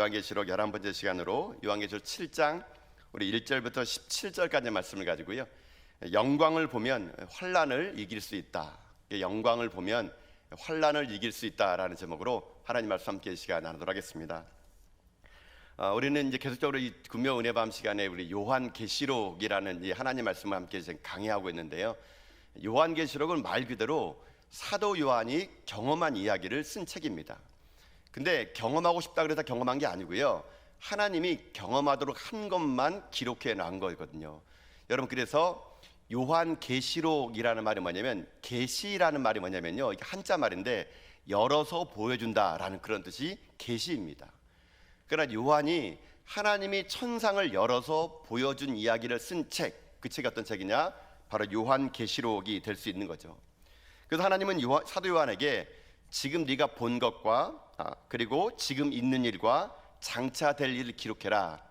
요한계시록 11번째 시간으로 요한계시록 7장 우리 1절부터 17절까지 말씀을 가지고요, 영광을 보면 환난을 이길 수 있다, 영광을 보면 환난을 이길 수 있다라는 제목으로 하나님 말씀 함께 시간 나누도록 하겠습니다. 우리는 이제 계속적으로 이 금요 은혜 밤 시간에 우리 요한계시록이라는 이 하나님 말씀을 함께 강의하고 있는데요, 요한계시록은 말 그대로 사도 요한이 경험한 이야기를 쓴 책입니다. 근데 경험하고 싶다 그래서 경험한 게 아니고요, 하나님이 경험하도록 한 것만 기록해 놓은 거거든요. 여러분, 그래서 요한계시록이라는 말이 뭐냐면, 계시라는 말이 뭐냐면요, 이게 한자 말인데 열어서 보여준다라는 그런 뜻이 계시입니다. 그러나 요한이 하나님이 천상을 열어서 보여준 이야기를 쓴 책, 그 책이 어떤 책이냐? 바로 요한계시록이 될 수 있는 거죠. 그래서 하나님은 사도 요한에게 지금 네가 본 것과 그리고 지금 있는 일과 장차 될 일을 기록해라.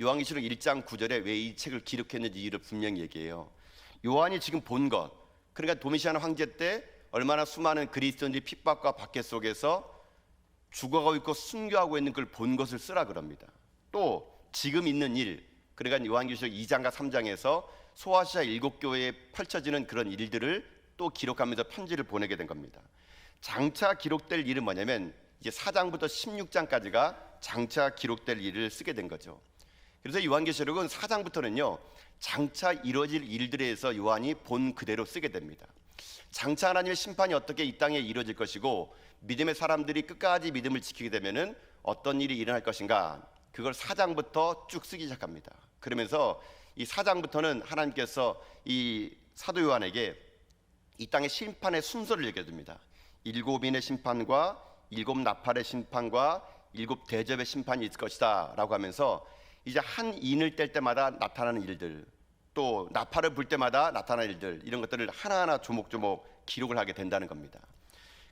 요한계시록 1장 9절에 왜 이 책을 기록했는지 이유를 분명히 얘기해요. 요한이 지금 본 것, 그러니까 도미시안 황제 때 얼마나 수많은 그리스도인들이 핍박과 박해 속에서 죽어가고 있고 순교하고 있는 걸 본 것을 쓰라 그럽니다. 또 지금 있는 일, 그러니까 요한계시록 2장과 3장에서 소아시아 7교회에 펼쳐지는 그런 일들을 또 기록하면서 편지를 보내게 된 겁니다. 장차 기록될 일은 뭐냐면 이제 4장부터 16장까지가 장차 기록될 일을 쓰게 된 거죠. 그래서 요한계시록은 4장부터는요, 장차 이루어질 일들에 대해서 요한이 본 그대로 쓰게 됩니다. 장차 하나님의 심판이 어떻게 이 땅에 이루어질 것이고, 믿음의 사람들이 끝까지 믿음을 지키게 되면은 어떤 일이 일어날 것인가, 그걸 4장부터 쭉 쓰기 시작합니다. 그러면서 이 4장부터는 하나님께서 이 사도 요한에게 이 땅의 심판의 순서를 얘기해 줍니다. 7인의 심판과 7 나팔의 심판과 7 대접의 심판이 있을 것이다 라고 하면서 이제 한 인을 뗄 때마다 나타나는 일들, 또 나팔을 불 때마다 나타나는 일들, 이런 것들을 하나하나 조목조목 기록을 하게 된다는 겁니다.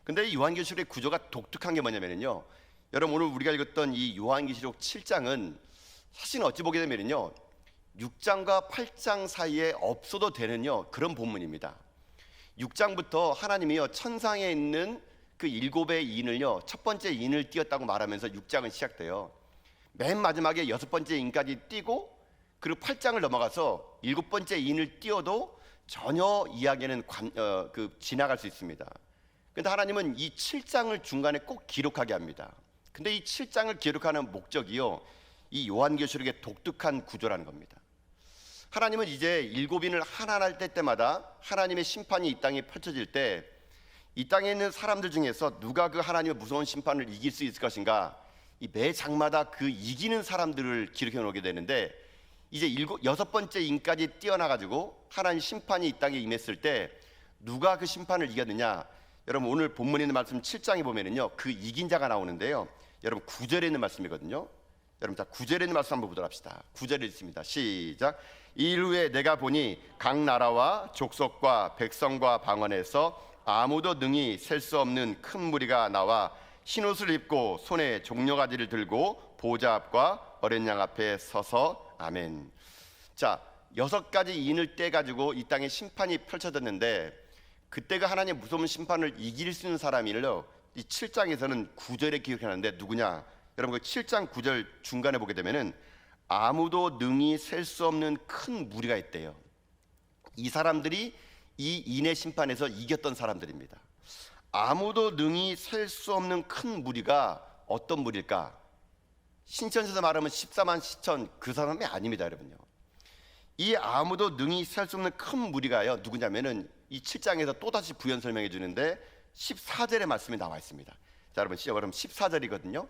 근데 이 요한계시록의 구조가 독특한 게 뭐냐면요, 여러분 오늘 우리가 읽었던 이 요한계시록 7장은 사실 어찌 보게 되면요, 6장과 8장 사이에 없어도 되는요 그런 본문입니다. 6장부터 하나님이요 천상에 있는 그 7의 인을요 첫 번째 인을 띄었다고 말하면서 6장은 시작돼요. 맨 마지막에 6번째 인까지 띄고, 그리고 8장을 넘어가서 7번째 인을 띄어도 전혀 이야기는 지나갈 수 있습니다. 그런데 하나님은 이 7장을 중간에 꼭 기록하게 합니다. 근데 이 7장을 기록하는 목적이요, 이 요한계시록의 독특한 구조라는 겁니다. 하나님은 이제 7인을 하나할 때마다 하나님의 심판이 이 땅에 펼쳐질 때, 이 땅에 있는 사람들 중에서 누가 그 하나님의 무서운 심판을 이길 수 있을 것인가, 이 매 장마다 그 이기는 사람들을 기록해 놓게 되는데, 이제 6번째 인까지 뛰어나가지고 하나님 심판이 이 땅에 임했을 때 누가 그 심판을 이겼느냐, 여러분 오늘 본문에 있는 말씀 7장에 보면은요 그 이긴 자가 나오는데요, 여러분 9절에 있는 말씀이거든요. 여러분 자 9절에 있는 말씀 한번 보도록 합시다. 9절에 있습니다. 시작. 이 일 후에 내가 보니 각 나라와 족속과 백성과 방언에서 아무도 능히 셀 수 없는 큰 무리가 나와 흰옷을 입고 손에 종려가지를 들고 보좌 앞과 어린 양 앞에 서서 아멘. 자, 6가지 인을 떼가지고 이 땅에 심판이 펼쳐졌는데, 그때가 하나님의 무서운 심판을 이길 수 있는 사람이요, 이 7장에서는 9절에 기록하는데 누구냐? 여러분 그 7장 9절 중간에 보게 되면은 아무도 능히 셀 수 없는 큰 무리가 있대요. 이 사람들이 이 인의 심판에서 이겼던 사람들입니다. 아무도 능히 셀 수 없는 큰 무리가 어떤 무리일까? 신천에서 말하면 14만 시천 그 사람이 아닙니다, 여러분요. 이 아무도 능히 셀 수 없는 큰 무리가요 누구냐면은 이 7장에서 또다시 부연 설명해 주는데 14절의 말씀이 나와 있습니다. 자, 여러분 그럼 14절이거든요.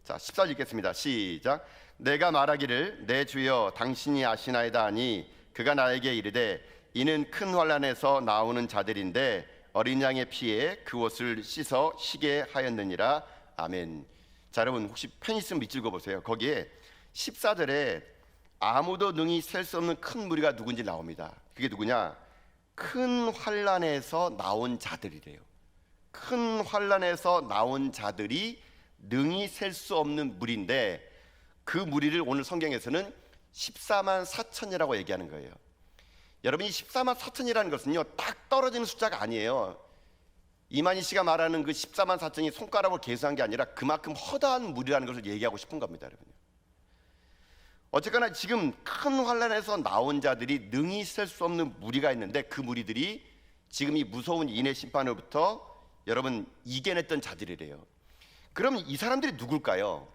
자, 14절 읽겠습니다. 시작. 내가 말하기를 내 주여 당신이 아시나이다 하니 그가 나에게 이르되 이는 큰 환난에서 나오는 자들인데 어린 양의 피에 그 옷을 씻어 쉬게 하였느니라. 아멘. 자, 여러분 혹시 펜 있으면 밑줄 그어보세요. 거기에 14절에 아무도 능히 셀 수 없는 큰 무리가 누군지 나옵니다. 그게 누구냐? 큰 환난에서 나온 자들이래요. 큰 환난에서 나온 자들이 능히 셀 수 없는 무리인데, 그 무리를 오늘 성경에서는 14만 4천이라고 얘기하는 거예요. 여러분 이 14만 4천이라는 것은요 딱 떨어지는 숫자가 아니에요. 이만희 씨가 말하는 그 14만 4천이 손가락으로 계산한 게 아니라 그만큼 허다한 무리라는 것을 얘기하고 싶은 겁니다, 여러분. 어쨌거나 지금 큰 환란에서 나온 자들이 능히 셀 수 없는 무리가 있는데 그 무리들이 지금 이 무서운 인의 심판으로부터 여러분 이겨냈던 자들이래요. 그럼 이 사람들이 누굴까요?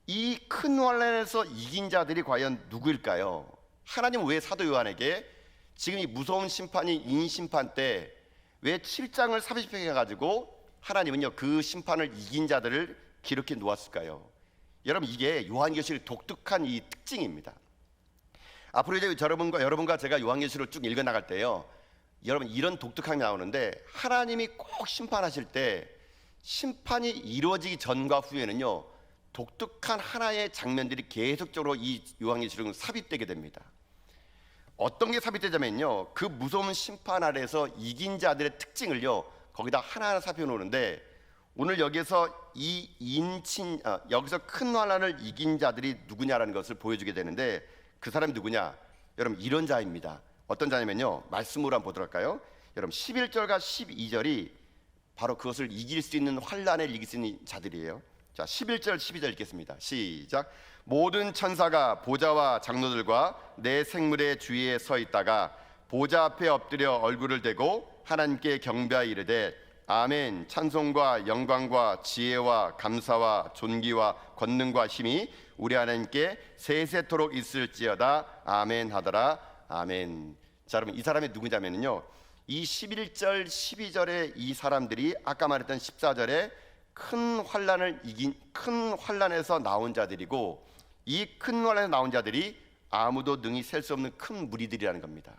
이 큰 환란에서 이긴 자들이 과연 누구일까요? 하나님은 왜 사도 요한에게 지금 이 무서운 심판이 인심판 때 왜 7장을 삽입해 가지고 하나님은요 그 심판을 이긴 자들을 기록해 놓았을까요? 여러분 이게 요한계시록의 독특한 이 특징입니다. 앞으로 이제 여러분과 제가 요한계시록을 쭉 읽어 나갈 때요, 여러분 이런 독특함이 나오는데 하나님이 꼭 심판하실 때 심판이 이루어지기 전과 후에는요 독특한 하나의 장면들이 계속적으로 이 요한계시록은 삽입되게 됩니다. 어떤 게 삽입되자면요, 그 무서운 심판 아래에서 이긴 자들의 특징을요 거기다 하나하나 살펴놓는데, 오늘 여기서 여기서 큰 환난을 이긴 자들이 누구냐라는 것을 보여주게 되는데, 그 사람이 누구냐? 여러분 이런 자입니다. 어떤 자냐면요, 말씀으로 한번 보도록 할까요? 여러분 11절과 12절이 바로 그것을 이길 수 있는 환난을 이길 수 있는 자들이에요. 자, 11절 12절 읽겠습니다. 시작. 모든 천사가 보좌와 장로들과 내 생물의 주위에 서 있다가 보좌 앞에 엎드려 얼굴을 대고 하나님께 경배하여 이르되 아멘. 찬송과 영광과 지혜와 감사와 존귀와 권능과 힘이 우리 하나님께 세세토록 있을지어다. 아멘 하더라. 아멘. 자, 여러분 이 사람이 누구냐면요, 이 11절 12절의 이 사람들이 아까 말했던 14절에 큰 환난에서 나온 자들이고, 이 큰 환난에서 나온 자들이 아무도 능히 셀 수 없는 큰 무리들이라는 겁니다.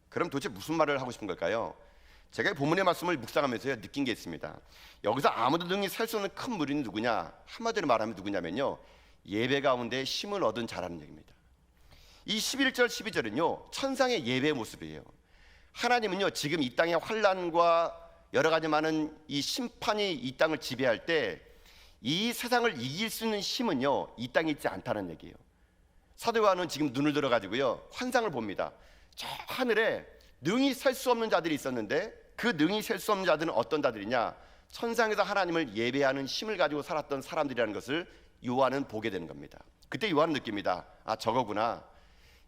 그럼 도대체 무슨 말을 하고 싶은 걸까요? 제가 본문의 말씀을 묵상하면서 느낀 게 있습니다. 여기서 아무도 능히 셀 수 없는 큰 무리는 누구냐? 한마디로 말하면 누구냐면요, 예배 가운데 힘을 얻은 자라는 얘기입니다. 이 11절 12절은요 천상의 예배의 모습이에요. 하나님은요 지금 이 땅의 환난과 여러 가지 많은 이 심판이 이 땅을 지배할 때 이 세상을 이길 수 있는 힘은요 이 땅에 있지 않다는 얘기예요. 사도 요한은 지금 눈을 들어가지고요 환상을 봅니다. 저 하늘에 능히 셀 수 없는 자들이 있었는데 그 능히 셀 수 없는 자들은 어떤 자들이냐? 천상에서 하나님을 예배하는 힘을 가지고 살았던 사람들이라는 것을 요한은 보게 되는 겁니다. 그때 요한은 느낍니다. 아, 저거구나.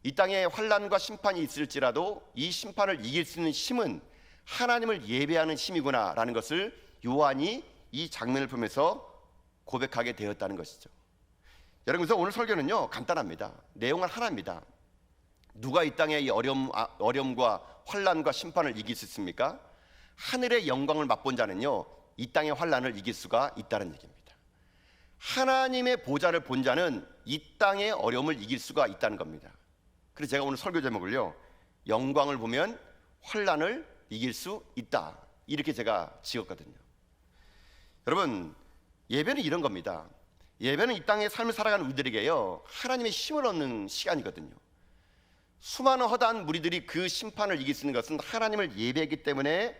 이 땅에 환난과 심판이 있을지라도 이 심판을 이길 수 있는 힘은 하나님을 예배하는 힘이구나 라는 것을 요한이 이 장면을 보면서 고백하게 되었다는 것이죠. 여러분, 그래서 오늘 설교는요 간단합니다. 내용은 하나입니다. 누가 이 땅의 이 어려움과 환난과 심판을 이길 수 있습니까? 하늘의 영광을 맛본 자는요 이 땅의 환난을 이길 수가 있다는 얘기입니다. 하나님의 보좌를 본 자는 이 땅의 어려움을 이길 수가 있다는 겁니다. 그래서 제가 오늘 설교 제목을요 영광을 보면 환난을 이길 수 있다, 이렇게 제가 지었거든요. 여러분, 예배는 이런 겁니다. 예배는 이 땅의 삶을 살아가는 우리들에게요 하나님의 힘을 얻는 시간이거든요. 수많은 허다한 무리들이 그 심판을 이길 수 있는 것은 하나님을 예배했기 때문에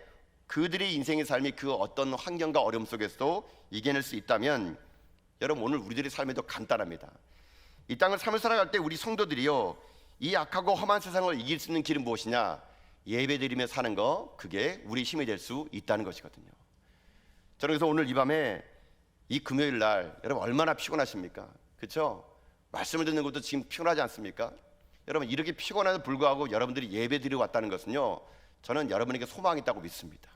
그들의 인생의 삶이 그 어떤 환경과 어려움 속에서도 이겨낼 수 있다면, 여러분 오늘 우리들의 삶에도 간단합니다. 이 땅을 삶을 살아갈 때 우리 성도들이요 이 악하고 험한 세상을 이길 수 있는 길은 무엇이냐? 예배드리며 사는 거, 그게 우리 힘이 될 수 있다는 것이거든요. 저는 그래서 오늘 이 밤에 이 금요일 날 여러분 얼마나 피곤하십니까? 그렇죠? 말씀을 듣는 것도 지금 피곤하지 않습니까? 여러분 이렇게 피곤해도 불구하고 여러분들이 예배드리러 왔다는 것은요 저는 여러분에게 소망이 있다고 믿습니다.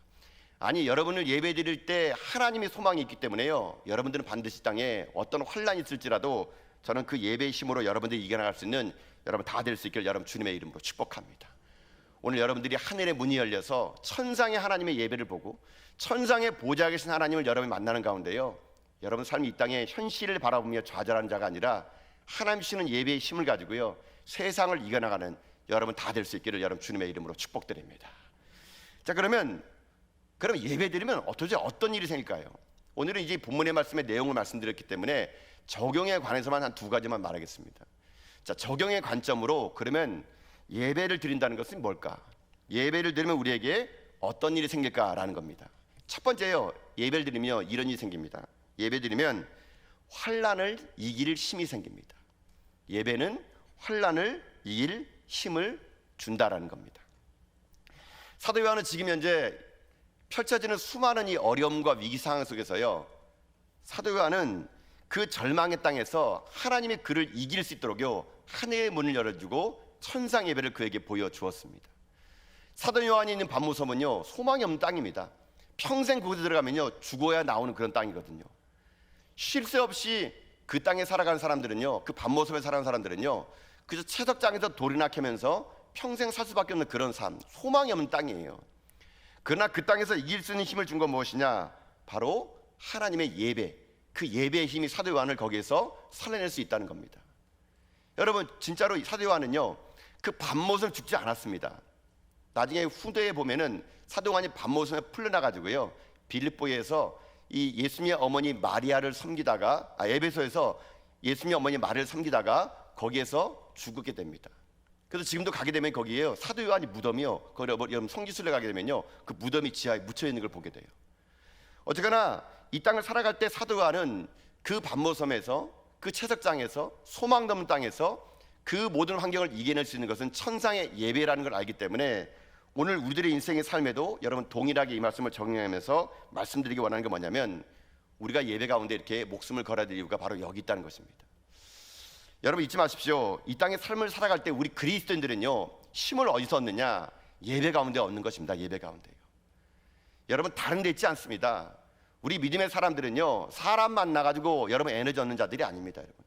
아니, 여러분을 예배드릴 때 하나님의 소망이 있기 때문에요 여러분들은 반드시 땅에 어떤 환난이 있을지라도 저는 그 예배의 힘으로 여러분들이 이겨나갈 수 있는 여러분 다 될 수 있기를 여러분 주님의 이름으로 축복합니다. 오늘 여러분들이 하늘의 문이 열려서 천상의 하나님의 예배를 보고 천상의 보좌에 계신 하나님을 여러분이 만나는 가운데요 여러분 삶이 이 땅의 현실을 바라보며 좌절하는 자가 아니라 하나님 주시는 예배의 힘을 가지고요 세상을 이겨나가는 여러분 다 될 수 있기를 여러분 주님의 이름으로 축복드립니다. 자, 그럼 예배드리면 도대체 어떤 일이 생길까요? 오늘은 이제 본문의 말씀의 내용을 말씀드렸기 때문에 적용에 관해서만 한 두 가지만 말하겠습니다. 자, 적용의 관점으로 그러면 예배를 드린다는 것은 뭘까? 예배를 드리면 우리에게 어떤 일이 생길까라는 겁니다. 첫 번째요, 예배를 드리면 이런 일이 생깁니다. 예배 드리면 환난을 이길 힘이 생깁니다. 예배는 환난을 이길 힘을 준다라는 겁니다. 사도 요한은 지금 현재 펼쳐지는 수많은 이 어려움과 위기 상황 속에서요, 사도 요한은 그 절망의 땅에서 하나님이 그를 이길 수 있도록요 하늘의 문을 열어주고 천상 예배를 그에게 보여주었습니다. 사도 요한이 있는 반모섬은요 소망이 없는 땅입니다. 평생 그곳에 들어가면요 죽어야 나오는 그런 땅이거든요. 쉴 새 없이 그 땅에 살아가는 사람들은요, 그 반모섬에 살아가는 사람들은요 그저 채석장에서 돌이나 캐면서 평생 살 수밖에 없는 그런 삶, 소망이 없는 땅이에요. 그러나 그 땅에서 이길 수 있는 힘을 준 건 무엇이냐? 바로 하나님의 예배, 그 예배의 힘이 사도 요한을 거기에서 살려낼 수 있다는 겁니다. 여러분, 진짜로 사도 요한은요 그 밤못을 죽지 않았습니다. 나중에 후대에 보면은 사도 요한이 밤못에 풀려나가지고요 빌립보에서 이 예수님의 어머니 마리아를 섬기다가 에베소에서 예수님의 어머니 마리아를 섬기다가 거기에서 죽게 됩니다. 그래서 지금도 가게 되면 거기에요 사도 요한이 무덤이요, 거기 여러분 성지순례 가게 되면요 그 무덤이 지하에 묻혀 있는 걸 보게 돼요. 어쨌거나 이 땅을 살아갈 때 사도 요한은 그 밤모섬에서, 그 채석장에서, 소망 넘는 땅에서 그 모든 환경을 이겨낼 수 있는 것은 천상의 예배라는 걸 알기 때문에 오늘 우리들의 인생의 삶에도 여러분 동일하게 이 말씀을 적용하면서 말씀드리기 원하는 게 뭐냐면, 우리가 예배 가운데 이렇게 목숨을 걸어야 될 이유가 바로 여기 있다는 것입니다. 여러분 잊지 마십시오. 이 땅의 삶을 살아갈 때 우리 그리스도인들은요 힘을 어디서 얻느냐? 예배 가운데 얻는 것입니다. 예배 가운데요. 여러분 다른 데 있지 않습니다. 우리 믿음의 사람들은요 사람 만나가지고 여러분 에너지 얻는 자들이 아닙니다. 여러분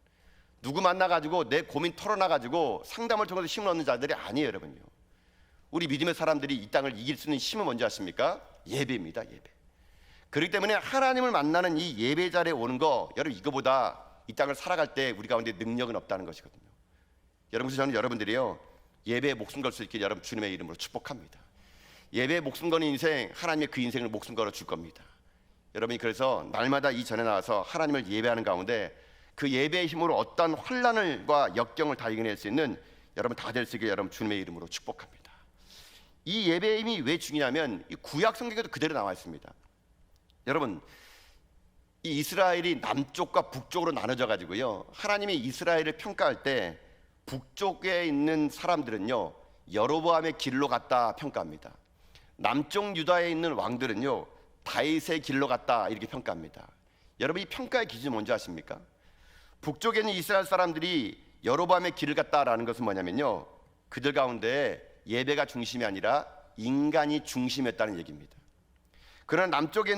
누구 만나가지고 내 고민 털어놔가지고 상담을 통해서 힘을 얻는 자들이 아니에요. 여러분요, 우리 믿음의 사람들이 이 땅을 이길 수 있는 힘은 뭔지 아십니까? 예배입니다. 예배. 그렇기 때문에 하나님을 만나는 이 예배 자리에 오는 거, 여러분 이거보다 이 땅을 살아갈 때 우리 가운데 능력은 없다는 것이거든요. 여러분, 그래서 저는 여러분들이요 예배에 목숨 걸 수 있게 여러분 주님의 이름으로 축복합니다. 예배에 목숨 거는 인생, 하나님의 그 인생을 목숨 걸어 줄 겁니다. 여러분이 그래서 날마다 이 전에 나와서 하나님을 예배하는 가운데 그 예배의 힘으로 어떤 환난과 역경을 다 이겨낼 수 있는 여러분 다 될 수 있게 여러분 주님의 이름으로 축복합니다. 이 예배의 힘이 왜 중요하면 이 구약 성경에도 그대로 나와 있습니다. 여러분 이 이스라엘이 남쪽과 북쪽으로 나눠져 가지고요 하나님이 이스라엘을 평가할 때 북쪽에 있는 사람들은요 여로보암의 길로 갔다 평가합니다. 남쪽 유다에 있는 왕들은요 다윗의 길로 갔다 이렇게 평가합니다. 여러분 이 평가의 기준이 뭔지 아십니까? 북쪽에 있는 이스라엘 사람들이 여로보암의 길을 갔다라는 것은 뭐냐면요 그들 가운데 예배가 중심이 아니라 인간이 중심이었다는 얘기입니다. 그러나 남쪽에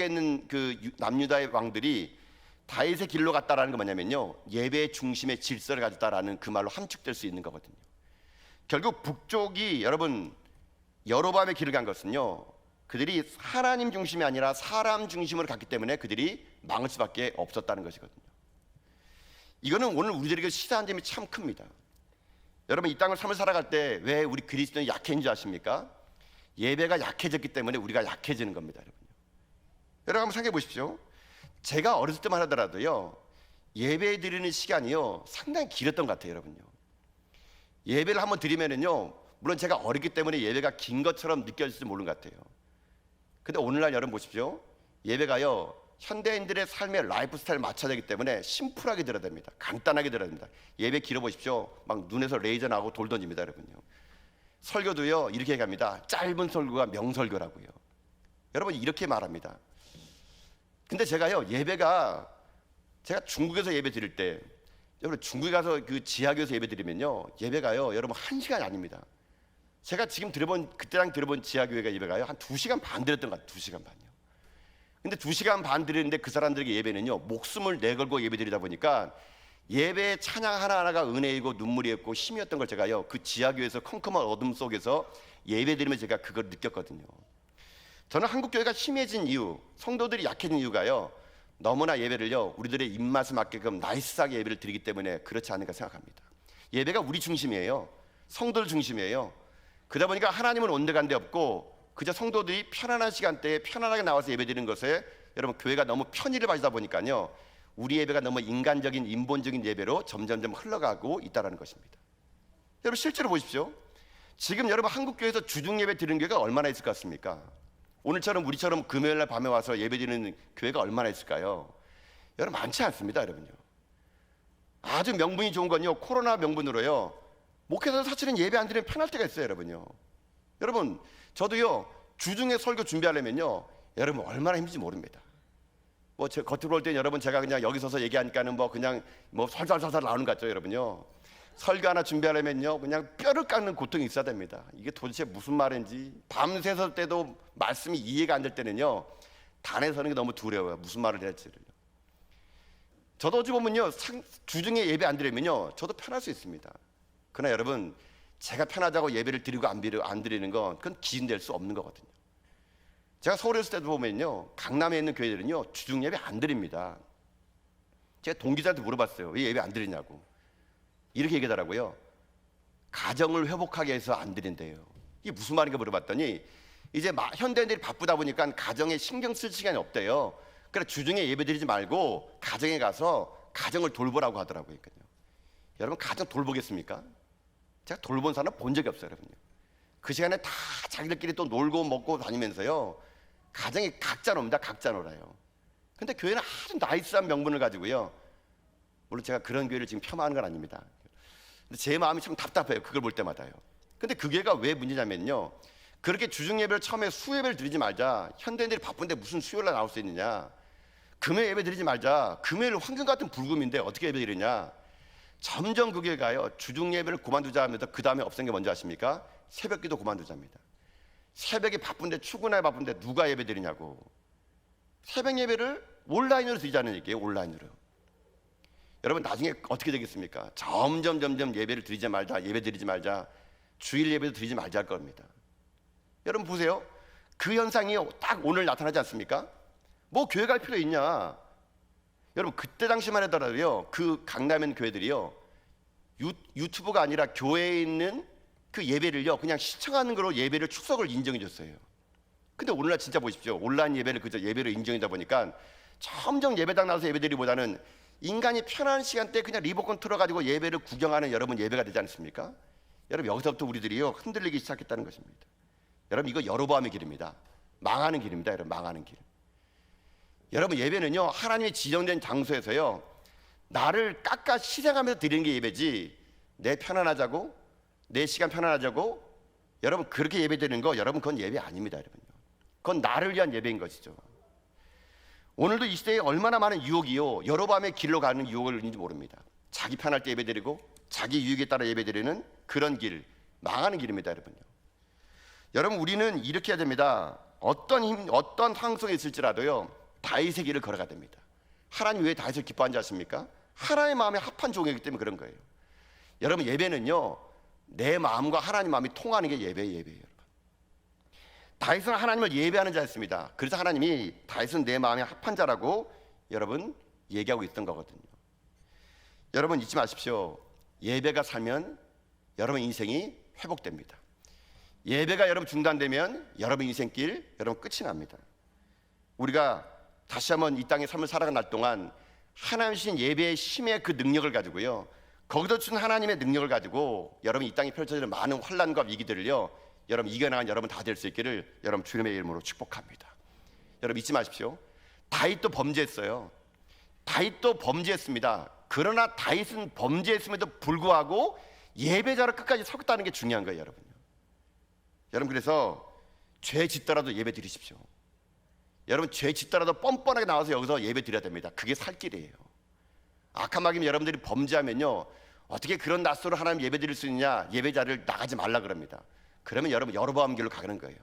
있는 그 남유다의 왕들이 다윗의 길로 갔다라는 건 뭐냐면요 예배의 중심의 질서를 가졌다라는 그 말로 함축될 수 있는 거거든요. 결국 북쪽이 여러분 여로보암의 길을 간 것은요 그들이 하나님 중심이 아니라 사람 중심으로 갔기 때문에 그들이 망할 수밖에 없었다는 것이거든요. 이거는 오늘 우리들에게 시사한 점이 참 큽니다. 여러분 이 땅을 삶을 살아갈 때 왜 우리 그리스도인이 약해진 줄 아십니까? 예배가 약해졌기 때문에 우리가 약해지는 겁니다. 여러분 한번 생각해 보십시오. 제가 어렸을 때만 하더라도요 예배 드리는 시간이요 상당히 길었던 것 같아요. 여러분요, 예배를 한번 드리면은요 물론 제가 어렸기 때문에 예배가 긴 것처럼 느껴질지 모르는 것 같아요. 근데 오늘날 여러분 보십시오. 예배가요 현대인들의 삶의 라이프 스타일 맞춰야 되기 때문에 심플하게 드려야 됩니다. 간단하게 드려야 됩니다. 예배 길어 보십시오. 막 눈에서 레이저 나오고 돌 던집니다. 여러분요, 설교도요 이렇게 얘기합니다. 짧은 설교가 명설교라고요. 여러분 이렇게 말합니다. 근데 제가요 예배가 제가 중국에서 예배 드릴 때 여러분 중국에 가서 그 지하교에서 예배 드리면요 예배가요 여러분 1시간이 아닙니다. 제가 지금 그때랑 들어본 지하교회가 예배가요 한 2시간 반 드렸던 것 같아요. 2시간 반요. 근데 2시간 반 드리는데 그 사람들에게 예배는요 목숨을 내걸고 예배 드리다 보니까 예배의 찬양 하나하나가 은혜이고 눈물이었고 힘이었던 걸 제가요 그 지하교회에서 컴컴한 어둠 속에서 예배 드리면서 제가 그걸 느꼈거든요. 저는 한국교회가 심해진 이유, 성도들이 약해진 이유가요 너무나 예배를요 우리들의 입맛에 맞게끔 나이스하게 예배를 드리기 때문에 그렇지 않을까 생각합니다. 예배가 우리 중심이에요. 성도들 중심이에요. 그러다 보니까 하나님은 온데간데 없고 그저 성도들이 편안한 시간대에 편안하게 나와서 예배드리는 것에 여러분 교회가 너무 편의를 봐주다 보니까요 우리 예배가 너무 인간적인 인본적인 예배로 점점점 흘러가고 있다는 것입니다. 여러분 실제로 보십시오. 지금 여러분 한국교회에서 주중 예배 드리는 교회가 얼마나 있을 것 같습니까? 오늘처럼 우리처럼 금요일날 밤에 와서 예배 드리는 교회가 얼마나 있을까요? 여러분 많지 않습니다. 여러분요, 아주 명분이 좋은 건요 코로나 명분으로요 목회자들 사실은 예배 안 드리면 편할 때가 있어요. 여러분요, 여러분 저도요 주중에 설교 준비하려면요, 여러분 얼마나 힘든지 모릅니다. 뭐 겉으로 볼 때 여러분 제가 그냥 여기 서서 얘기하니까는 뭐 그냥 뭐 설설설설 나오는 것 같죠, 여러분요. 설교 하나 준비하려면요, 그냥 뼈를 깎는 고통이 있어야 됩니다. 이게 도대체 무슨 말인지 밤새서 때도 말씀이 이해가 안 될 때는요, 단에 서는 게 너무 두려워요. 무슨 말을 해야 할지를. 저도 어찌 보면요, 주중에 예배 안 드리면요, 저도 편할 수 있습니다. 그러나 여러분, 제가 편하다고 예배를 드리고 안 드리는 건 그건 기준될 수 없는 거거든요. 제가 서울에 있을 때도 보면요, 강남에 있는 교회들은요, 주중 예배 안 드립니다. 제가 동기자한테 물어봤어요. 왜 예배 안 드리냐고. 이렇게 얘기하더라고요. 가정을 회복하게 해서 안 드린대요. 이게 무슨 말인가 물어봤더니 이제 현대인들이 바쁘다 보니까 가정에 신경 쓸 시간이 없대요. 그래 주중에 예배 드리지 말고 가정에 가서 가정을 돌보라고 하더라고요. 여러분 가정 돌보겠습니까? 제가 돌본 사람 본 적이 없어요, 여러분요. 그 시간에 다 자기들끼리 또 놀고 먹고 다니면서요, 가정이 각자 놉니다. 각자 놀아요. 근데 교회는 아주 나이스한 명분을 가지고요, 물론 제가 그런 교회를 지금 폄하하는 건 아닙니다. 근데 제 마음이 참 답답해요, 그걸 볼 때마다요. 근데 그 교회가 왜 문제냐면요, 그렇게 주중 예배를 처음에 수요예배를 드리지 말자. 현대인들이 바쁜데 무슨 수요일날 나올 수 있느냐. 금요일 예배 드리지 말자. 금요일 황금 같은 불금인데 어떻게 예배 드리냐. 점점 그 교회가요, 주중 예배를 그만두자 하면서 그 다음에 없앤 게 뭔지 아십니까? 새벽 기도 그만두자입니다. 새벽에 바쁜데, 출근하기 바쁜데 누가 예배 드리냐고. 새벽 예배를 온라인으로 드리자는 얘기예요. 온라인으로. 여러분 나중에 어떻게 되겠습니까? 점점 예배를 드리지 말자, 예배 드리지 말자, 주일 예배도 드리지 말자 할 겁니다. 여러분 보세요. 그 현상이 딱 오늘 나타나지 않습니까? 뭐 교회 갈 필요 있냐. 여러분 그때 당시만 하더라도요, 그 강남에 있는 교회들이요, 유튜브가 아니라 교회에 있는 그 예배를요, 그냥 시청하는 거로 예배를 축석을 인정해 줬어요. 근데 오늘날 진짜 보십시오. 온라인 예배를 그저 예배로 인정하다 보니까 점점 예배당 나와서 예배드리기보다는 인간이 편한 시간대에 그냥 리모컨 틀어가지고 예배를 구경하는 여러분 예배가 되지 않습니까? 여러분 여기서부터 우리들이요, 흔들리기 시작했다는 것입니다. 여러분 이거 여로보암의 길입니다. 망하는 길입니다. 여러분 망하는 길. 여러분 예배는요, 하나님의 지정된 장소에서요, 나를 깎아 희생하면서 드리는 게 예배지, 내 편안하자고, 내 시간 편안하자고 여러분 그렇게 예배 드리는 거, 여러분 그건 예배 아닙니다. 여러분요, 그건 나를 위한 예배인 것이죠. 오늘도 이 시대에 얼마나 많은 유혹이요, 여로보암의 길로 가는 유혹을인지 모릅니다. 자기 편할 때 예배 드리고 자기 유익에 따라 예배 드리는 그런 길, 망하는 길입니다. 여러분요. 여러분 우리는 이렇게 해야 됩니다. 어떤 상황에 있을지라도요, 다윗의 길을 걸어가야 됩니다. 하나님 왜 다윗을 기뻐하는지 아십니까? 하나님의 마음에 합한 종이기 때문에 그런 거예요. 여러분 예배는요, 내 마음과 하나님 마음이 통하는 게 예배예요. 여러분. 다윗은 하나님을 예배하는 자였습니다. 그래서 하나님이 다윗은 내 마음에 합한 자라고 여러분 얘기하고 있던 거거든요. 여러분 잊지 마십시오. 예배가 살면 여러분 인생이 회복됩니다. 예배가 여러분 중단되면 여러분 인생길 여러분 끝이 납니다. 우리가 다시 한번 이 땅의 삶을 살아가는 날 동안 하나님 주신 예배의 힘의 그 능력을 가지고요, 거기서 주신 하나님의 능력을 가지고 여러분 이 땅에 펼쳐지는 많은 환난과 위기들을요, 여러분 이겨나간 여러분 다 될 수 있기를 여러분 주님의 이름으로 축복합니다. 여러분 잊지 마십시오. 다윗도 범죄했어요. 다윗도 범죄했습니다. 그러나 다윗은 범죄했음에도 불구하고 예배자로 끝까지 섰다는 게 중요한 거예요. 여러분 그래서 죄 짓더라도 예배 드리십시오. 여러분 죄 짓더라도 뻔뻔하게 나와서 여기서 예배 드려야 됩니다. 그게 살 길이에요. 악한 마귀면 여러분들이 범죄하면요, 어떻게 그런 낯설로 하나님 예배 드릴 수 있냐, 예배자를 나가지 말라 그럽니다. 그러면 여러분 여로보암 길로 가는 거예요.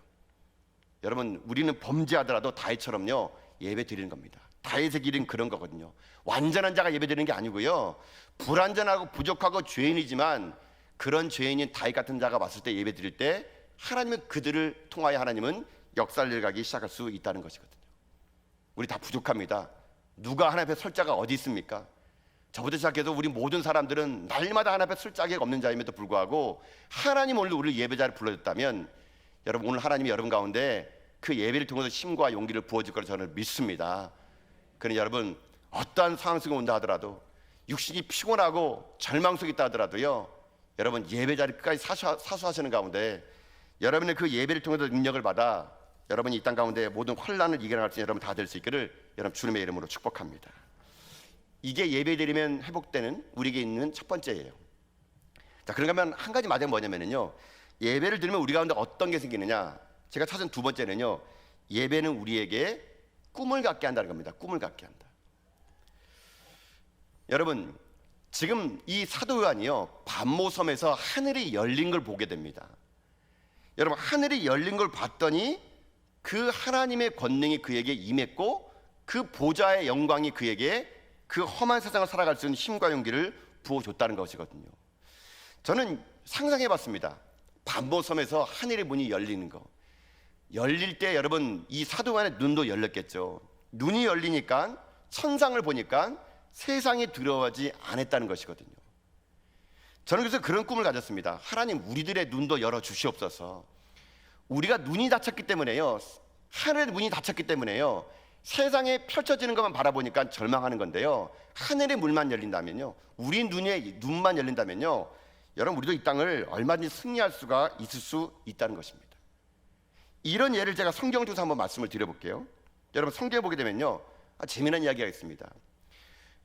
여러분 우리는 범죄하더라도 다윗처럼요 예배 드리는 겁니다. 다윗의 길은 그런 거거든요. 완전한 자가 예배 드리는 게 아니고요, 불완전하고 부족하고 죄인이지만 그런 죄인인 다윗 같은 자가 왔을 때 예배 드릴 때 하나님은 그들을 통하여 하나님은 역사를 일가기 시작할 수 있다는 것이거든요. 우리 다 부족합니다. 누가 하나님 앞에 설 자가 어디 있습니까? 저부터 시작해서 우리 모든 사람들은 날마다 하나님 앞에 설 자격 없는 자임에도 불구하고 하나님 오늘 우리 예배자를 불러줬다면 여러분 오늘 하나님이 여러분 가운데 그 예배를 통해서 힘과 용기를 부어줄 거라 저는 믿습니다. 그러니 여러분 어떠한 상황 속에 온다 하더라도, 육신이 피곤하고 절망 속에 있다 하더라도요, 여러분 예배자를 끝까지 사수하시는 가운데 여러분의 그 예배를 통해서 능력을 받아 여러분이 이 땅 가운데 모든 환난을 이겨나갈 수 있는 여러분 다 될 수 있기를 여러분 주님의 이름으로 축복합니다. 이게 예배드리면 회복되는 우리에게 있는 첫 번째예요. 자, 그런가 하면 한 가지 맞은 뭐냐면요, 예배를 드리면 우리 가운데 어떤 게 생기느냐, 제가 찾은 두 번째는요, 예배는 우리에게 꿈을 갖게 한다는 겁니다. 꿈을 갖게 한다. 여러분, 지금 이 사도 요한이요, 반모섬에서 하늘이 열린 걸 보게 됩니다. 여러분, 하늘이 열린 걸 봤더니 그 하나님의 권능이 그에게 임했고 그 보좌의 영광이 그에게 그 험한 세상을 살아갈 수 있는 힘과 용기를 부어줬다는 것이거든요. 저는 상상해 봤습니다. 반모섬에서 하늘의 문이 열리는 거. 열릴 때 여러분, 이 사도 요한의 눈도 열렸겠죠. 눈이 열리니까 천상을 보니까 세상에 들어오지 않았다는 것이거든요. 저는 그래서 그런 꿈을 가졌습니다. 하나님, 우리들의 눈도 열어 주시옵소서. 우리가 눈이 닫혔기 때문에요, 하늘의 문이 닫혔기 때문에요, 세상에 펼쳐지는 것만 바라보니까 절망하는 건데요, 하늘의 문만 열린다면요, 우리 눈만 열린다면요, 여러분, 우리도 이 땅을 얼마든지 승리할 수가 있을 수 있다는 것입니다. 이런 예를 제가 성경 중에서 한번 말씀을 드려볼게요. 여러분, 성경에 보게 되면요, 재미난 이야기가 있습니다.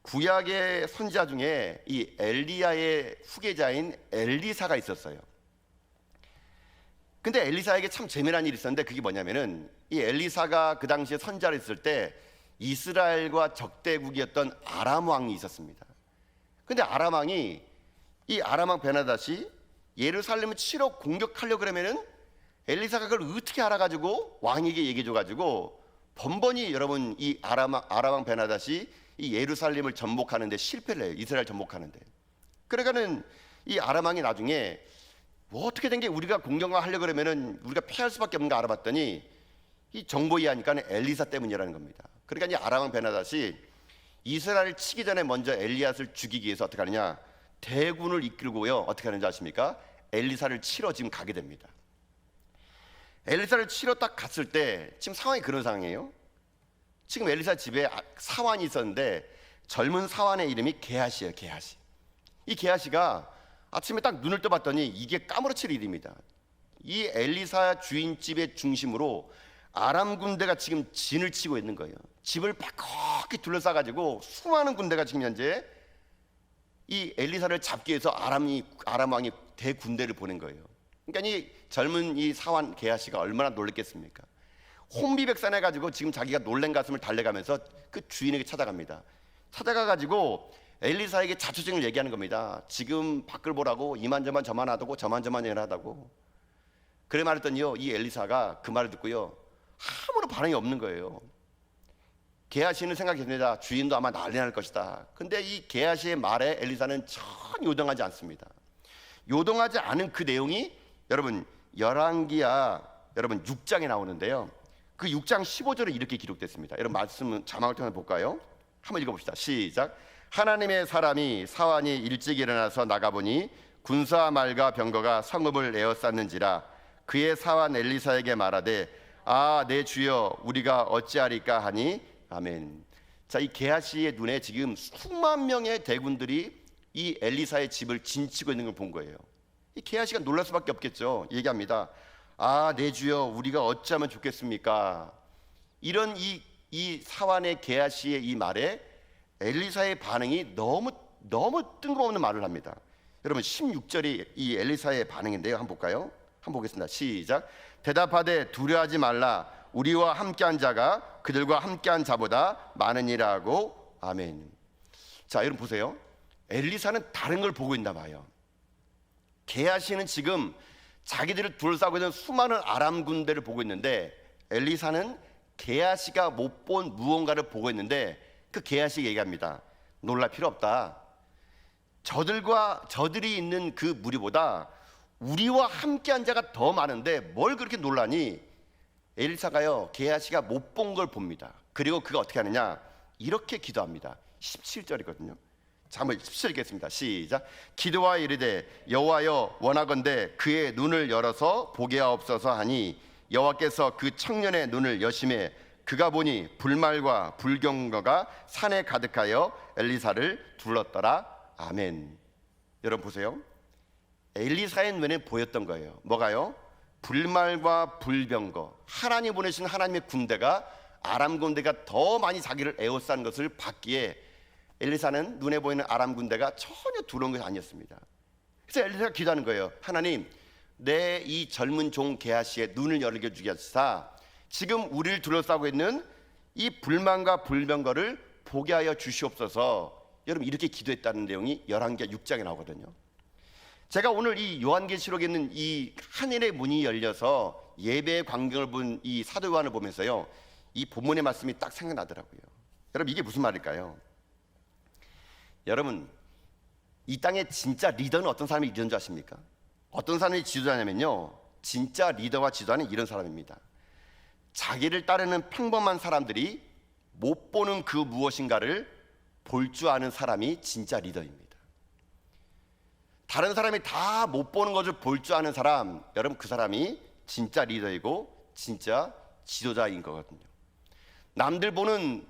구약의 선지자 중에 이 엘리야의 후계자인 엘리사가 있었어요. 근데 엘리사에게 참 재미난 일이 있었는데, 그게 뭐냐면은 이 엘리사가 그 당시에 선지자를 있을 때 이스라엘과 적대국이었던 아람 왕이 있었습니다. 근데 아람 왕이, 이 아람 왕 베나닷이 예루살렘을 치러 공격하려고 그러면은 엘리사가 그걸 어떻게 알아가지고 왕에게 얘기해줘가지고 번번이 여러분, 이 아람 왕 베나닷이 이 예루살렘을 전복하는데 실패를 해요. 이스라엘 전복하는데. 그러니까는 이 아람 왕이 나중에 뭐 어떻게 된 게, 우리가 공격을 하려고 그러면은 우리가 피할 수밖에 없는 거 알아봤더니 이 정보 이하니까 엘리사 때문이라는 겁니다. 그러니까 이 아람 왕 베나닷이 이스라엘을 치기 전에 먼저 엘리앗을 죽이기 위해서 어떻게 하느냐, 대군을 이끌고요, 어떻게 하는지 아십니까? 엘리사를 치러 지금 가게 됩니다. 엘리사를 치러 딱 갔을 때 지금 상황이 그런 상황이에요. 지금 엘리사 집에 사환이 있었는데 젊은 사환의 이름이 게하시예요. 게하시. 이 게하시가 아침에 딱 눈을 떠봤더니 이게 까무러칠 일입니다. 이 엘리사 주인집의 중심으로 아람 군대가 지금 진을 치고 있는 거예요. 집을 빡빡히 둘러싸가지고 수많은 군대가 지금 현재 이 엘리사를 잡기 위해서 아람 왕이 대군대를 보낸 거예요. 그러니까 이 젊은 이 사환 게하시가 얼마나 놀랬겠습니까? 혼비백산해가지고 지금 자기가 놀란 가슴을 달래가면서 그 주인에게 찾아갑니다. 찾아가가지고 엘리사에게 자초지종을 얘기하는 겁니다. 지금 밖을 보라고, 이만저만 저만 하다고, 저만저만 하다고. 그래 말했더니요, 이 엘리사가 그 말을 듣고요, 아무런 반응이 없는 거예요. 게하시는 생각했습니다. 주인도 아마 난리 날 것이다. 근데 이 게하시의 말에 엘리사는 전혀 요동하지 않습니다. 요동하지 않은 그 내용이 여러분, 열왕기야 여러분 6장에 나오는데요, 그 6장 15절에 이렇게 기록됐습니다. 여러분, 말씀 자막을 통해 볼까요? 한번 읽어봅시다. 시작. 하나님의 사람이 사환이 일찍 일어나서 나가보니 군사와 말과 병거가 성읍을 에워쌌는지라. 그의 사환 엘리사에게 말하되, 아, 내 주여, 우리가 어찌하리까 하니. 아멘. 자, 이 게하시의 눈에 지금 수만 명의 대군들이 이 엘리사의 집을 진치고 있는 걸 본 거예요. 이 게하시가 놀랄 수밖에 없겠죠. 얘기합니다. 아, 내 주여, 우리가 어찌하면 좋겠습니까? 이런 이 사환의 게하시의 이 말에 엘리사의 반응이 너무 뜬금없는 말을 합니다. 여러분, 16절이 이 엘리사의 반응인데요, 한번 볼까요? 한번 보겠습니다. 시작. 대답하되 두려워하지 말라. 우리와 함께한 자가 그들과 함께한 자보다 많으니라 하고. 아멘. 자, 여러분 보세요. 엘리사는 다른 걸 보고 있나 봐요. 게하시는 지금 자기들을 둘러싸고 있는 수많은 아람 군대를 보고 있는데, 엘리사는 게하시가 못 본 무언가를 보고 있는데, 그 게하시가 얘기합니다. 놀랄 필요 없다. 저들이 있는 그 무리보다 우리와 함께한 자가 더 많은데 뭘 그렇게 놀라니? 엘리사가요, 게하시가 못 본 걸 봅니다. 그리고 그가 어떻게 하느냐, 이렇게 기도합니다. 17절이거든요. 자, 한번 17절 읽겠습니다. 시작. 기도하여 이르되, 여호와여, 원하건대 그의 눈을 열어서 보게 하옵소서 하니, 여호와께서 그 청년의 눈을 여심해 그가 보니 불말과 불경거가 산에 가득하여 엘리사를 둘렀더라. 아멘. 여러분 보세요. 엘리사의 눈에 보였던 거예요. 뭐가요? 불말과 불병거, 하나님 보내신 하나님의 군대가, 아람 군대가 더 많이 자기를 에워싼 것을 봤기에 엘리사는 눈에 보이는 아람 군대가 전혀 두려운 것이 아니었습니다. 그래서 엘리사가 기도하는 거예요. 하나님, 내 이 젊은 종 게하시의 눈을 열게 주겠사 지금 우리를 둘러싸고 있는 이 불만과 불병거를 보게 하여 주시옵소서. 여러분 이렇게 기도했다는 내용이 열왕기 6장에 나오거든요. 제가 오늘 이 요한계시록에 있는 이 하늘의 문이 열려서 예배의 광경을 본 이 사도 요한을 보면서요, 이 본문의 말씀이 딱 생각나더라고요. 여러분 이게 무슨 말일까요? 여러분 이 땅의 진짜 리더는 어떤 사람이 리더인 줄 아십니까? 어떤 사람이 지도자냐면요, 진짜 리더와 지도자는 이런 사람입니다. 자기를 따르는 평범한 사람들이 못 보는 그 무엇인가를 볼 줄 아는 사람이 진짜 리더입니다. 다른 사람이 다 못 보는 것을 볼 줄 아는 사람, 여러분 그 사람이 진짜 리더이고 진짜 지도자인 거거든요. 남들 보는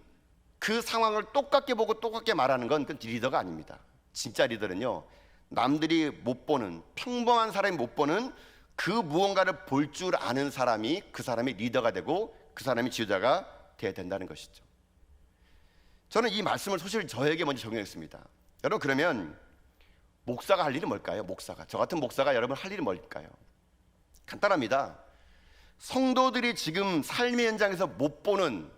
그 상황을 똑같게 보고 똑같게 말하는 건 그 리더가 아닙니다. 진짜 리더는요, 남들이 못 보는, 평범한 사람이 못 보는 그 무언가를 볼 줄 아는 사람이 그 사람이 리더가 되고 그 사람이 지도자가 되어야 된다는 것이죠. 저는 이 말씀을 사실 저에게 먼저 적용했습니다. 여러분 그러면 목사가 할 일이 뭘까요? 목사가, 저 같은 목사가 여러분 할 일이 뭘까요? 간단합니다. 성도들이 지금 삶의 현장에서 못 보는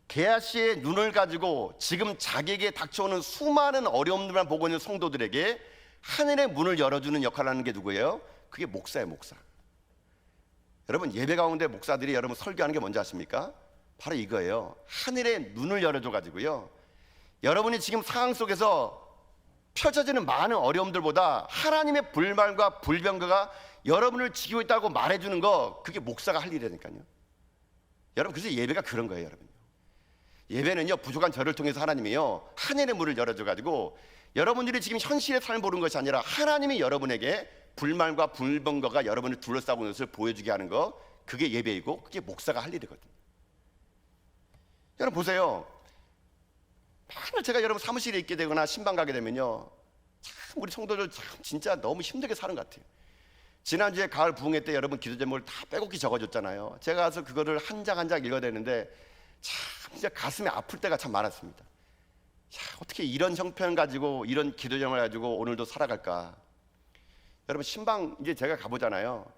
게하시의 눈을 가지고 지금 자기에게 닥쳐오는 수많은 어려움들만 보고 있는 성도들에게 하늘의 문을 열어주는 역할을 하는 게 누구예요? 그게 목사예요, 목사. 여러분 예배 가운데 목사들이 여러분 설교하는 게 뭔지 아십니까? 바로 이거예요. 하늘의 눈을 열어줘 가지고요, 여러분이 지금 상황 속에서 펼쳐지는 많은 어려움들보다 하나님의 불만과 불병거가 여러분을 지키고 있다고 말해주는 거, 그게 목사가 할 일이라니까요. 여러분 그래서 예배가 그런 거예요. 여러분요, 예배는요 부족한 저를 통해서 하나님이요 하늘의 문을 열어줘 가지고 여러분들이 지금 현실의 삶을 보는 것이 아니라 하나님이 여러분에게 불만과 불병거가 여러분을 둘러싸고 있는 것을 보여주게 하는 거, 그게 예배이고 그게 목사가 할 일이거든요. 여러분 보세요. 맨날 제가 여러분 사무실에 있게 되거나 신방 가게 되면요, 참 우리 성도들 참 진짜 너무 힘들게 사는 것 같아요. 지난주에 가을 부흥회 때 여러분 기도 제목을 다 빼곡히 적어줬잖아요. 제가 가서 그거를 한 장 한 장 읽어야 되는데 참 진짜 가슴이 아플 때가 참 많았습니다. 야, 어떻게 이런 형편 가지고 이런 기도 제목을 가지고 오늘도 살아갈까. 여러분 신방 이제 제가 가보잖아요.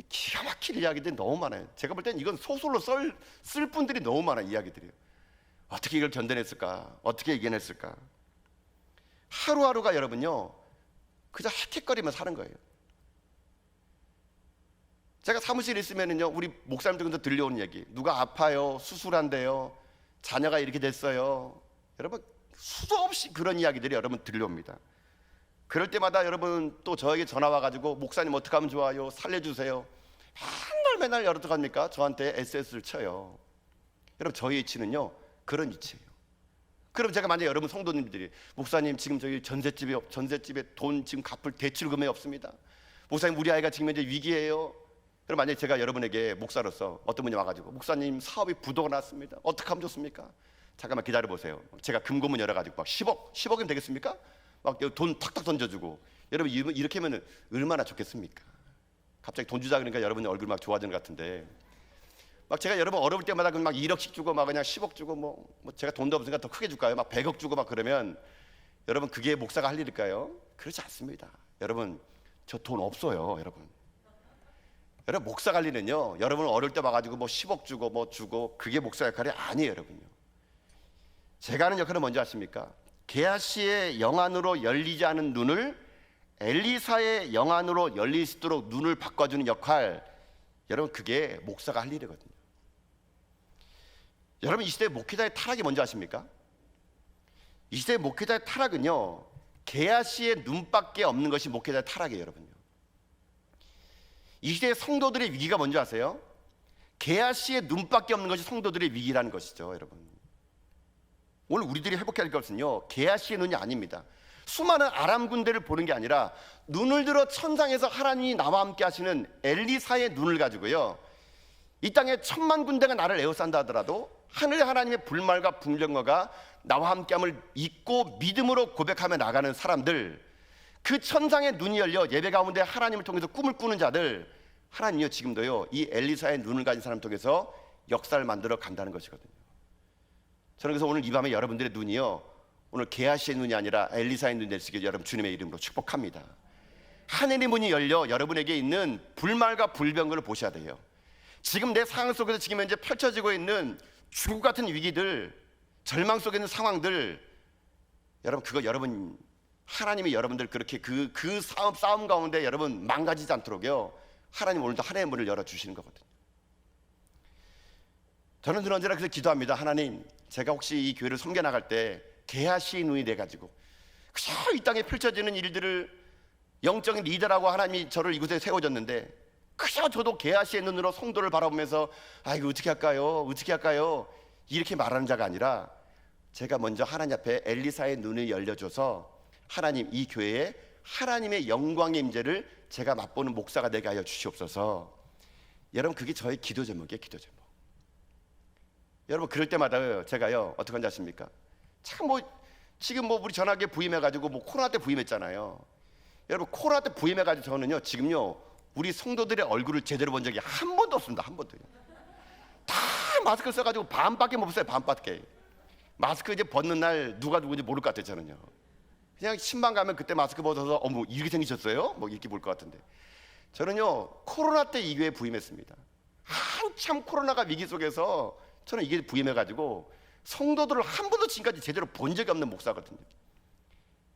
기가 막힐 이야기들이 너무 많아요. 제가 볼 땐 이건 소설로 쓸 분들이 너무 많아요. 이야기들이요. 어떻게 이걸 견뎌냈을까? 어떻게 이겨냈을까? 하루하루가 여러분요 그저 헥헥거리며 사는 거예요. 제가 사무실에 있으면은요 우리 목사님들 근데 들려오는 얘기, 누가 아파요, 수술한대요, 자녀가 이렇게 됐어요. 여러분 수도 없이 그런 이야기들이 여러분 들려옵니다. 그럴 때마다 여러분 또 저에게 전화 와가지고 목사님 어떻게 하면 좋아요? 살려주세요. 맨날 여러분 합니까? 저한테 SS를 쳐요. 여러분 저희 위치는요 그런 위치예요. 그럼 제가 만약에 여러분 성도님들이 목사님 지금 저희 전셋집에 돈 지금 갚을 대출금이 없습니다. 목사님 우리 아이가 지금 현재 위기예요. 그럼 만약에 제가 여러분에게 목사로서 어떤 분이 와가지고 목사님 사업이 부도가 났습니다. 어떻게 하면 좋습니까? 잠깐만 기다려 보세요. 제가 금고문 열어가지고 막 10억이면 되겠습니까? 막 돈 탁탁 던져주고. 여러분 이렇게 하면 얼마나 좋겠습니까? 갑자기 돈 주자 그러니까 여러분의 얼굴 막 좋아지는 것 같은데, 막 제가 여러분 어려울 때마다 막 1억씩 주고 막 그냥 10억 주고 뭐 제가 돈도 없으니까 더 크게 줄까요? 막 100억 주고 막 그러면 여러분 그게 목사가 할 일일까요? 그렇지 않습니다. 여러분 저 돈 없어요. 여러분 목사가 할 일은요 여러분 어릴 때 와가지고 뭐 10억 주고 뭐 주고 그게 목사 역할이 아니에요. 여러분요, 제가 하는 역할은 뭔지 아십니까? 게하시의 영안으로 열리지 않은 눈을 엘리사의 영안으로 열릴 수 있도록 눈을 바꿔주는 역할, 여러분 그게 목사가 할 일이거든요. 여러분 이 시대의 목회자의 타락이 뭔지 아십니까? 이 시대의 목회자의 타락은요 게하시의 눈밖에 없는 것이 목회자의 타락이에요. 여러분요, 이 시대의 성도들의 위기가 뭔지 아세요? 게하시의 눈밖에 없는 것이 성도들의 위기라는 것이죠. 여러분 오늘 우리들이 회복해야 할 것은요 게하시의 눈이 아닙니다. 수많은 아람 군대를 보는 게 아니라 눈을 들어 천상에서 하나님이 나와 함께 하시는 엘리사의 눈을 가지고요, 이 땅에 1000만 군대가 나를 에워싼다 하더라도 하늘의 하나님의 불말과 불병거가 나와 함께함을 믿고 믿음으로 고백하며 나가는 사람들, 그 천상의 눈이 열려 예배 가운데 하나님을 통해서 꿈을 꾸는 자들, 하나님이요 지금도요 이 엘리사의 눈을 가진 사람을 통해서 역사를 만들어 간다는 것이거든요. 저는 그래서 오늘 이 밤에 여러분들의 눈이요 오늘 게하시의 눈이 아니라 엘리사의 눈이 될 수 있게 여러분 주님의 이름으로 축복합니다. 하늘의 문이 열려 여러분에게 있는 불말과 불병거를 보셔야 돼요. 지금 내 상황 속에서 지금 현재 펼쳐지고 있는 죽음 같은 위기들, 절망 속에 있는 상황들, 여러분 그거 여러분 하나님이 여러분들 그렇게 그 싸움 가운데 여러분 망가지지 않도록요, 하나님 오늘도 하나님의 문을 열어주시는 거거든요. 저는 늘 언제나 그래서 기도합니다. 하나님, 제가 혹시 이 교회를 섬겨나갈 때 개아시의 눈이 돼가지고 그저 이 땅에 펼쳐지는 일들을, 영적인 리더라고 하나님이 저를 이곳에 세워줬는데 그저 저도 개아시의 눈으로 성도를 바라보면서 이거 어떻게 할까요? 어떻게 할까요? 이렇게 말하는 자가 아니라, 제가 먼저 하나님 앞에 엘리사의 눈을 열려줘서 하나님, 이 교회에 하나님의 영광의 임재를 제가 맛보는 목사가 되게 하여 주시옵소서. 여러분 그게 저의 기도 제목이에요. 기도 제목. 여러분 그럴 때마다 제가요 어떻게 하는지 아십니까? 참 지금 우리 전학에 부임해가지고 코로나 때 부임했잖아요. 여러분 코로나 때 부임해가지고 저는요 지금요 우리 성도들의 얼굴을 제대로 본 적이 한 번도 없습니다. 한 번도요. 다 마스크 써가지고 반밖에 못 써요. 반밖에. 마스크 이제 벗는 날 누가 누군지 모를 것 같아요. 저는요 그냥 신방 가면 그때 마스크 벗어서 어머 이렇게 생기셨어요? 이렇게 볼 것 같은데, 저는요 코로나 때 이 교회에 부임했습니다. 한참 코로나가 위기 속에서 저는 이게 부임해가지고 성도들을 한 번도 지금까지 제대로 본 적이 없는 목사거든요.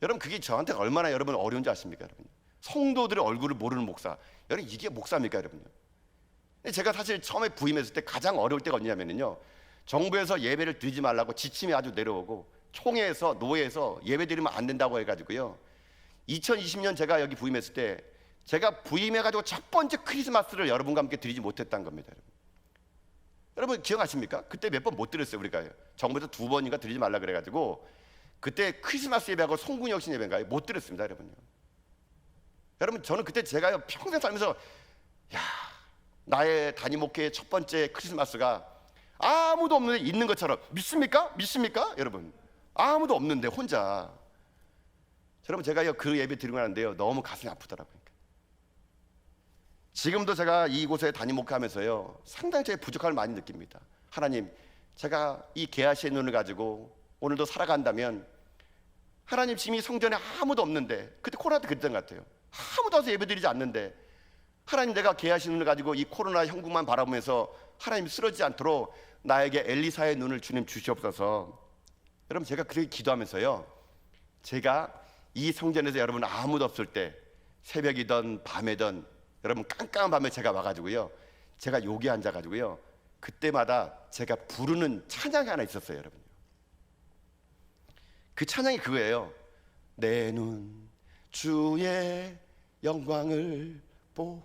여러분 그게 저한테 얼마나 여러분 어려운지 아십니까? 여러분 성도들의 얼굴을 모르는 목사, 여러분 이게 목사입니까? 여러분요. 제가 사실 처음에 부임했을 때 가장 어려울 때가 언제냐면요, 정부에서 예배를 드리지 말라고 지침이 아주 내려오고 총회에서 노회에서 예배 드리면 안 된다고 해가지고요, 2020년 제가 여기 부임했을 때 제가 부임해가지고 첫 번째 크리스마스를 여러분과 함께 드리지 못했다는 겁니다. 여러분 기억하십니까? 그때 몇 번 못 드렸어요. 우리가 정부에서 2번인가 드리지 말라 그래가지고 그때 크리스마스 예배하고 송구영신 예배인가요? 못 드렸습니다. 여러분요. 여러분 저는 그때 제가요 평생 살면서 나의 담임 목회의 첫 번째 크리스마스가 아무도 없는데 있는 것처럼, 믿습니까? 믿습니까? 여러분 아무도 없는데 혼자. 여러분 제가요 그 예배 드리고 나는데요 너무 가슴이 아프더라고요. 지금도 제가 이곳에 담임 목회하면서요 상당히 제 부족함을 많이 느낍니다. 하나님, 제가 이 개아시의 눈을 가지고 오늘도 살아간다면, 하나님 지금 이 성전에 아무도 없는데, 그때 코로나 때 그랬던 것 같아요. 아무도 와서 예배드리지 않는데 하나님, 내가 개아시의 눈을 가지고 이 코로나 형국만 바라보면서 하나님 쓰러지지 않도록 나에게 엘리사의 눈을 주님 주시옵소서. 여러분 제가 그렇게 기도하면서요, 제가 이 성전에서 여러분 아무도 없을 때, 새벽이든 밤이든 여러분 깜깜한 밤에 제가 와가지고요, 제가 여기 앉아가지고요, 그때마다 제가 부르는 찬양이 하나 있었어요. 여러분 그 찬양이 그거예요. 내 눈 주의 영광을 보네.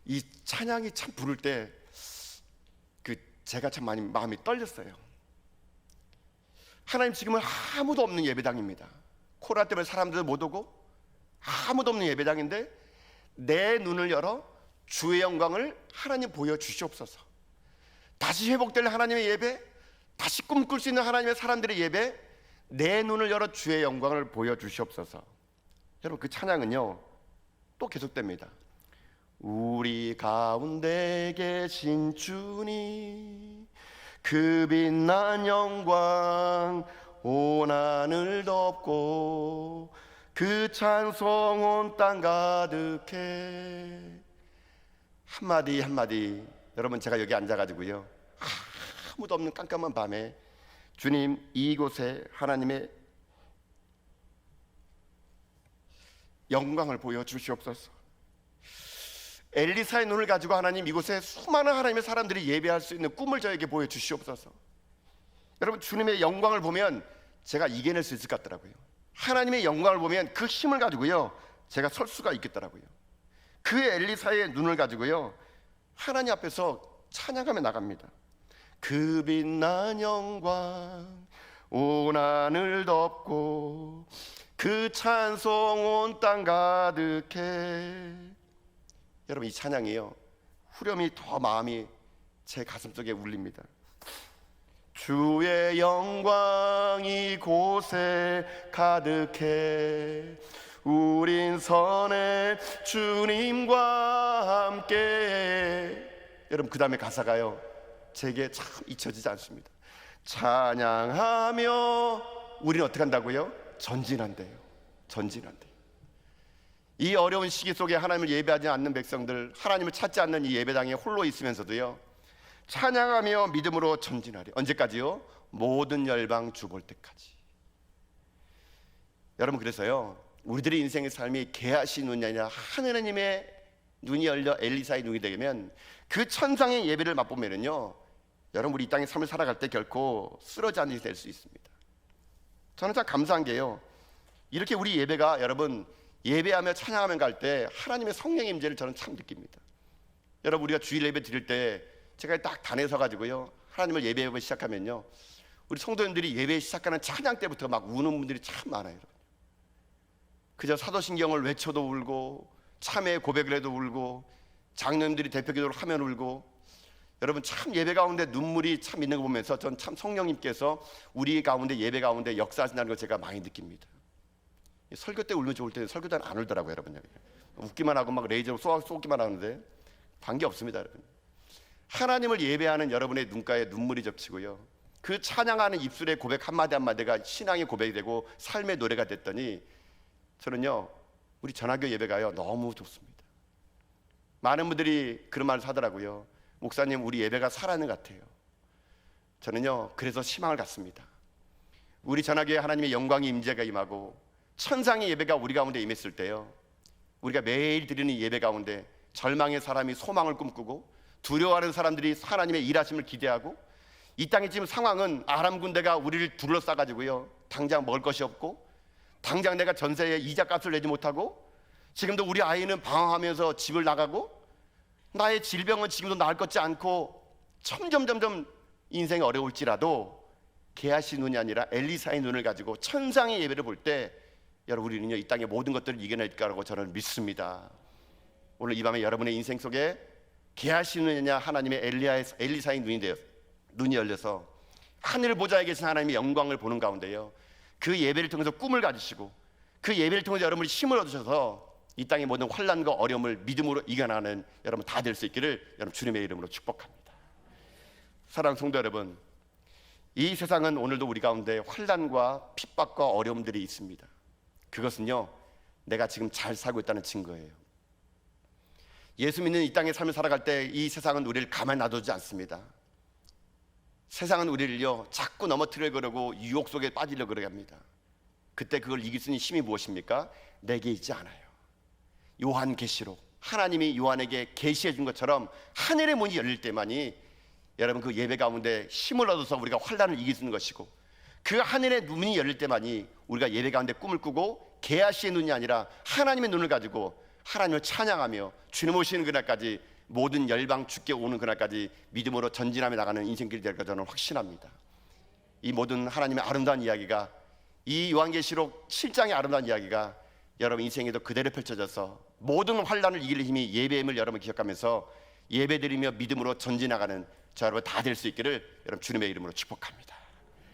이 찬양이 참 부를 때 제가 참 많이 마음이 떨렸어요. 하나님 지금은 아무도 없는 예배당입니다. 코로나 때문에 사람들 못 오고 아무도 없는 예배당인데 내 눈을 열어 주의 영광을 하나님 보여주시옵소서. 다시 회복될 하나님의 예배, 다시 꿈꿀 수 있는 하나님의 사람들의 예배, 내 눈을 열어 주의 영광을 보여주시옵소서. 여러분 그 찬양은요 또 계속됩니다. 우리 가운데 계신 주님, 그 빛난 영광 온 하늘 덮고 그 찬송 온 땅 가득해. 한마디 한마디 여러분 제가 여기 앉아가지고요 아무도 없는 깜깜한 밤에 주님 이곳에 하나님의 영광을 보여주시옵소서. 엘리사의 눈을 가지고 하나님 이곳에 수많은 하나님의 사람들이 예배할 수 있는 꿈을 저에게 보여주시옵소서. 여러분 주님의 영광을 보면 제가 이겨낼 수 있을 것 같더라고요. 하나님의 영광을 보면 그 힘을 가지고요 제가 설 수가 있겠더라고요. 그 엘리사의 눈을 가지고요 하나님 앞에서 찬양하며 나갑니다. 그 빛난 영광 온 하늘 덮고 그 찬송 온 땅 가득해. 여러분 이 찬양이요 후렴이 더 마음이 제 가슴속에 울립니다. 주의 영광이 곳에 가득해 우린 선해 주님과 함께. 여러분 그 다음에 가사가요, 제게 참 잊혀지지 않습니다. 찬양하며 우리는 어떻게 한다고요? 전진한대요. 전진한대요. 이 어려운 시기 속에 하나님을 예배하지 않는 백성들, 하나님을 찾지 않는 이 예배당에 홀로 있으면서도요, 찬양하며 믿음으로 전진하리. 언제까지요? 모든 열방 주볼 때까지. 여러분, 그래서요, 우리들의 인생의 삶이 개하시 눈이 아니라 하느님의 눈이 열려 엘리사의 눈이 되면 그 천상의 예배를 맛보면은요, 여러분 우리 이 땅의 삶을 살아갈 때 결코 쓰러지 않는 일이 될 수 있습니다. 저는 참 감사한 게요, 이렇게 우리 예배가 여러분 예배하며 찬양하며 갈 때 하나님의 성령의 임재를 저는 참 느낍니다. 여러분 우리가 주일 예배 드릴 때 제가 딱 단에 서가지고요 하나님을 예배하기 시작하면요, 우리 성도님들이 예배 시작하는 찬양 때부터 막 우는 분들이 참 많아요. 여러분. 그저 사도신경을 외쳐도 울고 참회의 고백을 해도 울고 장로님들이 대표기도를 하면 울고, 여러분 참 예배 가운데 눈물이 참 있는 거 보면서 전 참 성령님께서 우리 가운데 예배 가운데 역사하신다는 걸 제가 많이 느낍니다. 설교 때 울면 좋을 텐데 설교 때는 안 울더라고요. 여러분 웃기만 하고 막 레이저로 쏘기만 하는데 관계 없습니다. 여러분 하나님을 예배하는 여러분의 눈가에 눈물이 접치고요, 그 찬양하는 입술의 고백 한마디 한마디가 신앙의 고백이 되고 삶의 노래가 됐더니 저는요 우리 전화교 예배가요 너무 좋습니다. 많은 분들이 그런 말을 하더라고요. 목사님 우리 예배가 살아있는 것 같아요. 저는요 그래서 희망을 갖습니다. 우리 전화교회 하나님의 영광의 임재가 임하고 천상의 예배가 우리 가운데 임했을 때요, 우리가 매일 드리는 예배 가운데 절망의 사람이 소망을 꿈꾸고 두려워하는 사람들이 하나님의 일하심을 기대하고, 이 땅의 지금 상황은 아람 군대가 우리를 둘러싸가지고요 당장 먹을 것이 없고 당장 내가 전세에 이자값을 내지 못하고 지금도 우리 아이는 방황하면서 집을 나가고 나의 질병은 지금도 나을 것 같지 않고 점점 인생이 어려울지라도 게하시 눈이 아니라 엘리사의 눈을 가지고 천상의 예배를 볼 때 여러분 우리는요 이 땅의 모든 것들을 이겨낼 거라고 저는 믿습니다. 오늘 이 밤에 여러분의 인생 속에 게하시 눈이냐 하나님의 엘리사의 눈이 열려서 하늘 보좌에 계신 하나님의 영광을 보는 가운데요, 그 예배를 통해서 꿈을 가지시고 그 예배를 통해서 여러분이 힘을 얻으셔서 이 땅의 모든 환난과 어려움을 믿음으로 이겨나가는 여러분 다 될 수 있기를 여러분 주님의 이름으로 축복합니다. 사랑하는 성도 여러분, 이 세상은 오늘도 우리 가운데 환난과 핍박과 어려움들이 있습니다. 그것은요 내가 지금 잘 살고 있다는 증거예요. 예수 믿는 이 땅의 삶을 살아갈 때 이 세상은 우리를 가만히 놔두지 않습니다. 세상은 우리를요 자꾸 넘어뜨리려고 유혹 속에 빠지려고 합니다. 그때 그걸 이길 수 있는 힘이 무엇입니까? 내게 있지 않아요. 요한계시록 하나님이 요한에게 계시해 준 것처럼 하늘의 문이 열릴 때만이 여러분 그 예배 가운데 힘을 얻어서 우리가 환난을 이길 수 있는 것이고, 그 하늘의 문이 열릴 때만이 우리가 예배 가운데 꿈을 꾸고 게하시의 눈이 아니라 하나님의 눈을 가지고 하나님을 찬양하며 주님 오시는 그날까지 모든 열방 주께 오는 그날까지 믿음으로 전진하며 나가는 인생길이 될 것 저는 확신합니다. 이 모든 하나님의 아름다운 이야기가, 이 요한계시록 7장의 아름다운 이야기가 여러분 인생에도 그대로 펼쳐져서 모든 환난을 이길 힘이 예배임을 여러분 기억하면서 예배드리며 믿음으로 전진나가는 저 여러분 다 될 수 있기를 여러분 주님의 이름으로 축복합니다.